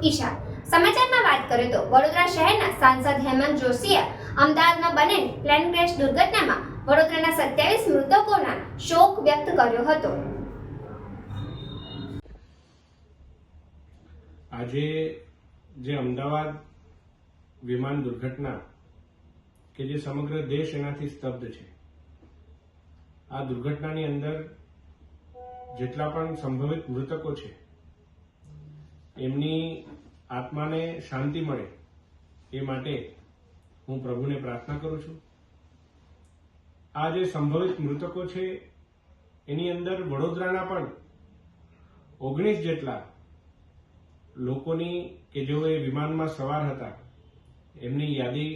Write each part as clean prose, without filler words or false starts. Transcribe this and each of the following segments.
ઈશા। સમાચારમાં વાત કરીએ તો વડોદરા શહેરના સાંસદ હેમંત જોશીએ અમદાવાદમાં બનેલી પ્લેન ક્રેશ દુર્ઘટનામાં વડોદરાના 27 મૃતકોના શોક વ્યક્ત કર્યો હતો। આજે જે અમદાવાદ વિમાન દુર્ઘટના કે જે સમગ્ર દેશ એનાથી સ્તબ્ધ છે, આ દુર્ઘટનાની અંદર જેટલા પણ સંભવિત મૃતકો છે એમની આત્માને શાંતિ મળે એ માટે હું પ્રભુને પ્રાર્થના કરું છું। આ જે સંભવિત મૃતકો છે એની અંદર વડોદરાના પણ 19 જેટલા લોકોની કે જેઓ એ વિમાનમાં સવાર હતા એમની યાદી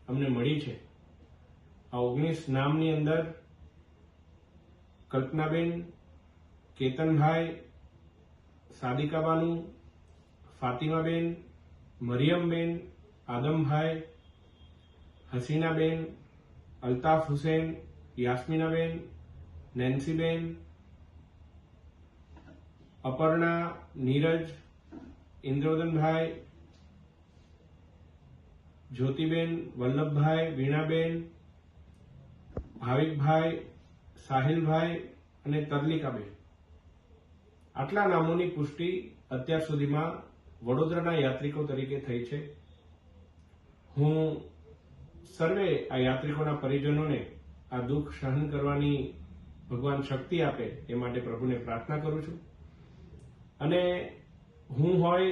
અમને મળી છે। આ 19 નામની અંદર કલ્પનાબેન, કેતનભાઈ, સાદિકાબાનુ, ફાતિમાબેન, મરિયમબેન, આદમભાઈ, હસીનાબેન, અલ્તાફ હુસેન, યાસ્મીનાબેન, નેન્સીબેન, અપર્ણા, નીરજ, ઇન્દ્રવદનભાઈ, જ્યોતિબેન, વલ્લભભાઈ, વીણાબેન, ભાવિકભાઈ, સાહિલભાઈ અને તરલિકાબેન, આટલા નામોની પુષ્ટિ અત્યાર સુધીમાં વડોદરાના યાત્રિકો તરીકે થઈ છે। હું સર્વે આ યાત્રિકોના પરિજનોને આ દુઃખ સહન કરવાની ભગવાન શક્તિ આપે એ માટે પ્રભુને પ્રાર્થના કરું છું। અને હું હોય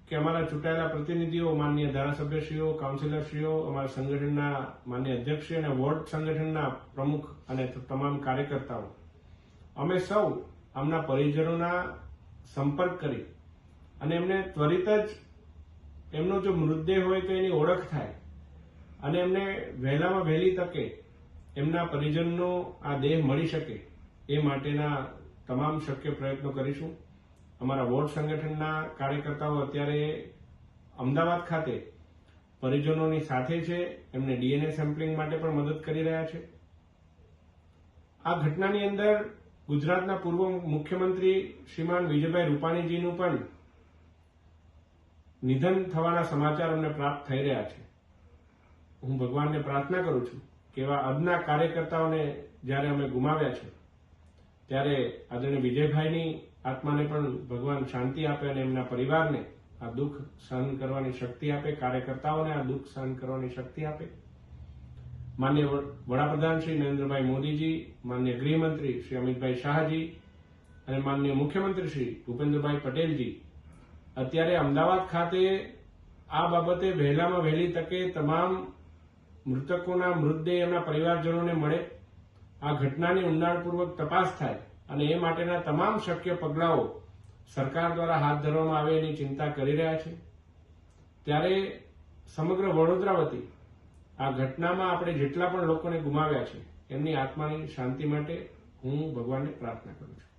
કે અમારા ચૂંટાયેલા પ્રતિનિધિઓ, માનનીય ધારાસભ્યશ્રીઓ, કાઉન્સિલરશ્રીઓ, અમારા સંગઠનના માનનીય અધ્યક્ષશ્રી અને વોર્ડ સંગઠનના પ્રમુખ અને તમામ કાર્યકર્તાઓ, અમે સૌ આમના પરિજનોના સંપર્ક કરી અને એમને ત્વરિત જ એમનો જો મૃતદેહ હોય તો એની ઓળખ થાય અને એમને વહેલામાં વહેલી તકે એમના પરિજનનો આ દેહ મળી શકે એ માટેના તમામ શક્ય પ્રયત્નો કરીશું। અમારા વોર્ડ સંગઠનના કાર્યકર્તાઓ અત્યારે અમદાવાદ ખાતે પરિજનોની સાથે છે, એમને ડીએનએ સેમ્પલિંગ માટે પણ મદદ કરી રહ્યા છે। આ ઘટનાની અંદર ગુજરાતના પૂર્વ મુખ્યમંત્રી શ્રીમાન વિજયભાઈ રૂપાણીજીનું પણ નિધન થવાના સમાચાર અમને પ્રાપ્ત થઈ રહ્યા છે। હું ભગવાનને પ્રાર્થના કરું છું કે એવા અદના કાર્યકર્તાઓને જ્યારે અમે ગુમાવ્યા છે ત્યારે આદરણીય વિજયભાઈની આત્માને પણ ભગવાન શાંતિ આપે અને એમના પરિવારને આ દુઃખ સહન કરવાની શક્તિ આપે, કાર્યકર્તાઓને આ દુઃખ સહન કરવાની શક્તિ આપે। માનનીય વડાપ્રધાન શ્રી નરેન્દ્રભાઈ મોદીજી, માનનીય ગૃહમંત્રી શ્રી અમિતભાઈ શાહજી અને માનનીય મુખ્યમંત્રી શ્રી ભૂપેન્દ્રભાઈ પટેલજી અત્યારે અમદાવાદ ખાતે આ બાબતે વહેલામાં વહેલી તકે તમામ મૃતકોના મૃતદેહ એમના પરિવારજનોને મળે, આ ઘટનાની ઊંડાણપૂર્વક તપાસ થાય અને એ માટેના તમામ શક્ય પગલાઓ સરકાર દ્વારા હાથ ધરવામાં આવે એની ચિંતા કરી રહ્યા છે। ત્યારે સમગ્ર વડોદરા વતી આ ઘટનામાં આપણે જેટલા પણ લોકોને ગુમાવ્યા છે એમની આત્માની શાંતિ માટે હું ભગવાનને પ્રાર્થના કરું છું।